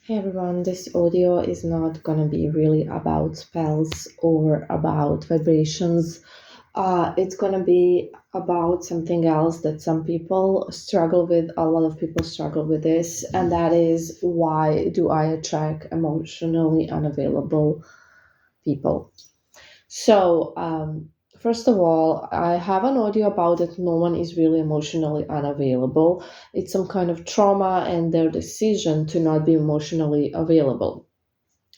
Hey everyone, this audio is not gonna be really about spells or about vibrations. It's gonna be about something else that some people struggle with. A lot of people struggle with this, and that is why do I attract emotionally unavailable people? So, first of all, I have an audio about it. No one is really emotionally unavailable. It's some kind of trauma and their decision to not be emotionally available.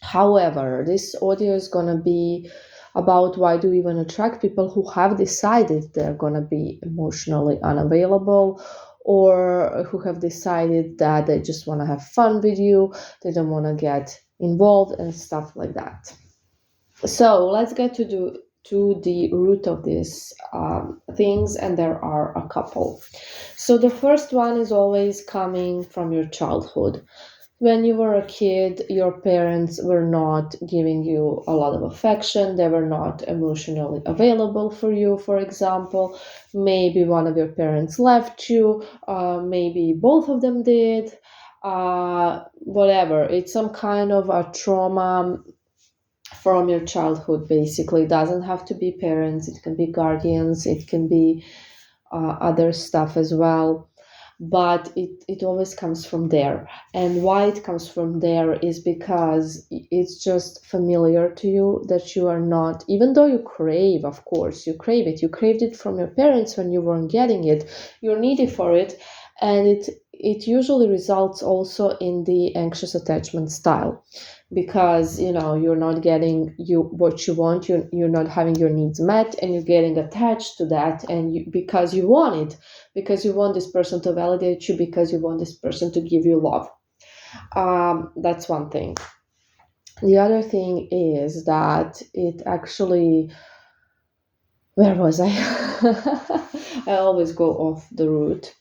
However, this audio is going to be about why do we even attract people who have decided they're going to be emotionally unavailable or who have decided that they just want to have fun with you, they don't want to get involved and stuff like that. So let's get to the root of these things, and there are a couple. So the first one is always coming from your childhood. When you were a kid, your parents were not giving you a lot of affection. They were not emotionally available for you, for example. Maybe one of your parents left you, maybe both of them did. Whatever. It's some kind of a trauma from your childhood, basically. It doesn't have to be parents, it can be guardians, it can be other stuff as well, but it always comes from there. And why it comes from there is because it's just familiar to you that you are not, even though you crave, of course you crave it, you craved it from your parents when you weren't getting it, you're needy for it. And it usually results also in the anxious attachment style, because you're not getting what you want, you're not having your needs met, and you're getting attached to that, and because you want it, because you want this person to validate you, because you want this person to give you love. That's one thing. The other thing is that it actually, where was I? I always go off the route.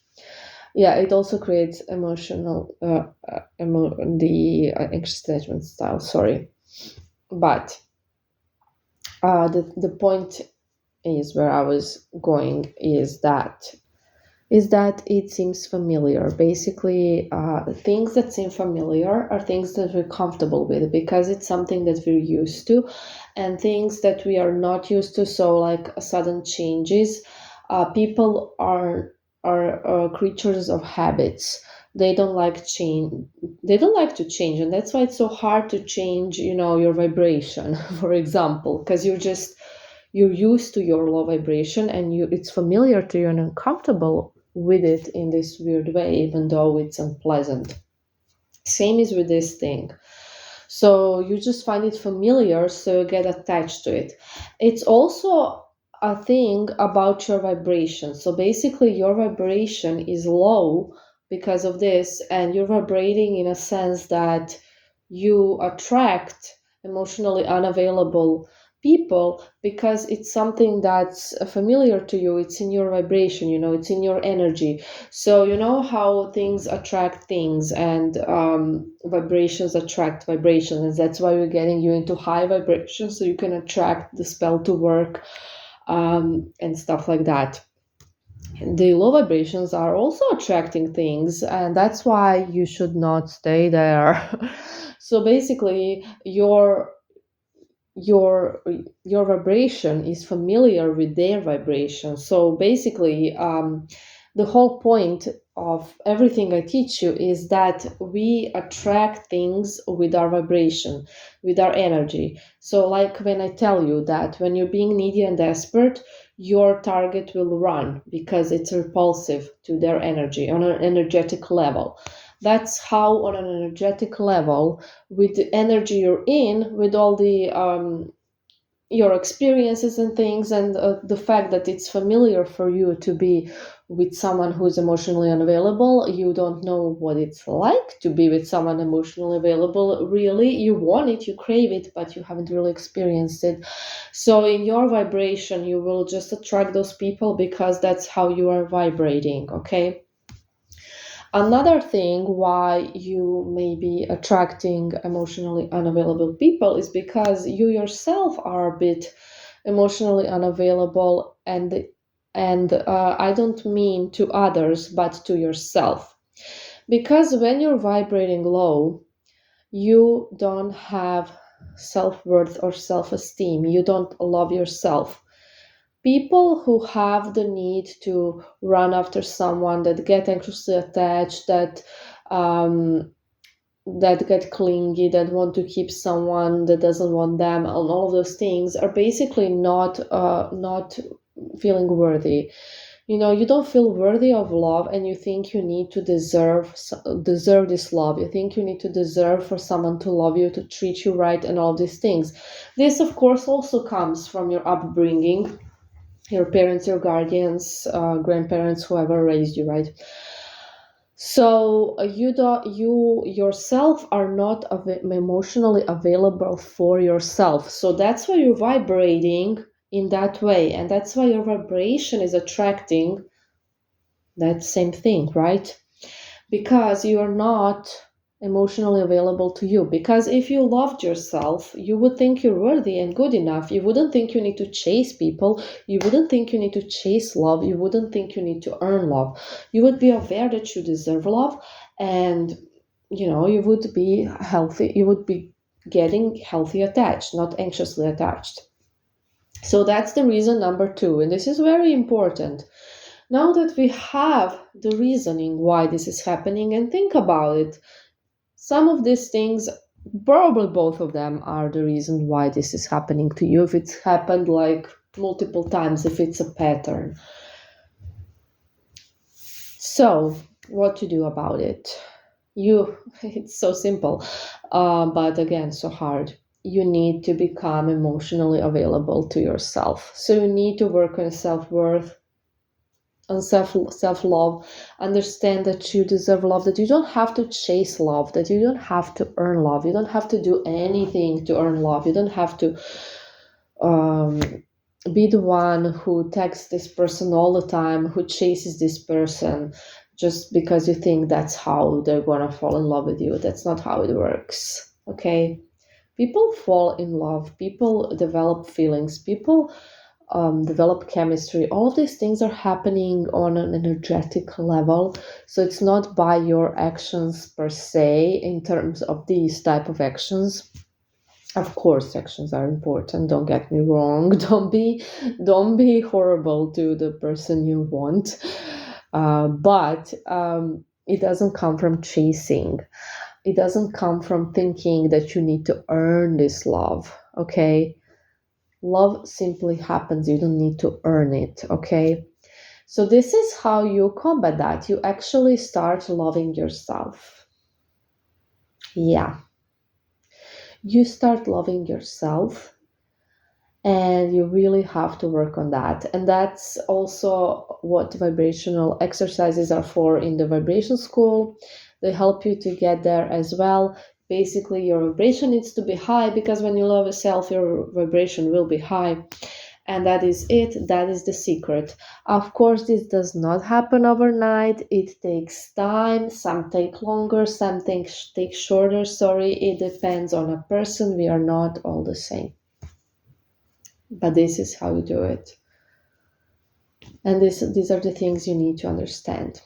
Yeah, it also creates emotional the anxious attachment style, sorry. But the point is, where I was going, is that it seems familiar. Basically, things that seem familiar are things that we're comfortable with because it's something that we're used to, and things that we are not used to. So, like sudden changes, people are creatures of habits. They don't like change. They don't like to change, and that's why it's so hard to change. Your vibration, for example, because you're used to your low vibration, and it's familiar to you and uncomfortable with it in this weird way, even though it's unpleasant. Same is with this thing. So you just find it familiar, so you get attached to it. It's also a thing about your vibration. So basically, your vibration is low because of this, and you're vibrating in a sense that you attract emotionally unavailable people because it's something that's familiar to you. It's in your vibration, it's in your energy. So you know how things attract things, and vibrations attract vibrations, and that's why we're getting you into high vibrations so you can attract the spell to work, and stuff like that. The low vibrations are also attracting things, and that's why you should not stay there. So basically, your your vibration is familiar with their vibration. So basically, the whole point of everything I teach you is that we attract things with our vibration, with our energy. So like when I tell you that when you're being needy and desperate, your target will run because it's repulsive to their energy on an energetic level. That's how, on an energetic level, with the energy you're in, with all the your experiences and things, and the fact that it's familiar for you to be with someone who's emotionally unavailable. You don't know what it's like to be with someone emotionally available. Really, you want it, you crave it, but you haven't really experienced it. So in your vibration, you will just attract those people because that's how you are vibrating. Okay. Another thing why you may be attracting emotionally unavailable people is because you yourself are a bit emotionally unavailable, and I don't mean to others but to yourself. Because when you're vibrating low, you don't have self-worth or self-esteem. You don't love yourself. People who have the need to run after someone, that get anxiously attached, um, that get clingy, that want to keep someone that doesn't want them, and all of those things are basically not feeling worthy. You don't feel worthy of love, and you think you need to deserve this love. You think you need to deserve for someone to love you, to treat you right, and all these things. This, of course, also comes from your upbringing, your parents, your guardians, grandparents, whoever raised you, right? So you yourself are not emotionally available for yourself. So that's why you're vibrating in that way, and that's why your vibration is attracting that same thing, right? Because you are not emotionally available to you. Because if you loved yourself, you would think you're worthy and good enough. You wouldn't think you need to chase people. You wouldn't think you need to chase love. You wouldn't think you need to earn love. You would be aware that you deserve love, and you would be healthy. You would be getting healthy attached, not anxiously attached. So that's the reason number 2, and this is very important. Now that we have the reasoning why this is happening, and think about it, some of these things, probably both of them, are the reason why this is happening to you. If it's happened like multiple times, if it's a pattern. So, what to do about it? It's so simple, but again, so hard. You need to become emotionally available to yourself. So you need to work on self-worth, on self-love. Understand that you deserve love, that you don't have to chase love, that you don't have to earn love, you don't have to do anything to earn love, you don't have to um, be the one who texts this person all the time, who chases this person just because you think that's how they're gonna fall in love with you. That's not how it works. Okay, people fall in love, people develop feelings, people develop chemistry. All of these things are happening on an energetic level. So it's not by your actions per se, in terms of these type of actions. Of course, actions are important. Don't get me wrong. Don't be horrible to the person you want. But it doesn't come from chasing. It doesn't come from thinking that you need to earn this love. Okay. Love simply happens. You don't need to earn it, okay? So this is how you combat that. You actually start loving yourself. Yeah. You start loving yourself, and you really have to work on that. And that's also what vibrational exercises are for in the vibration school. They help you to get there as well. Basically, your vibration needs to be high, because when you love yourself, your vibration will be high. And that is it. That is the secret. Of course, this does not happen overnight. It takes time. Some take longer, some take shorter. Sorry, it depends on a person. We are not all the same. But this is how you do it. And these are the things you need to understand.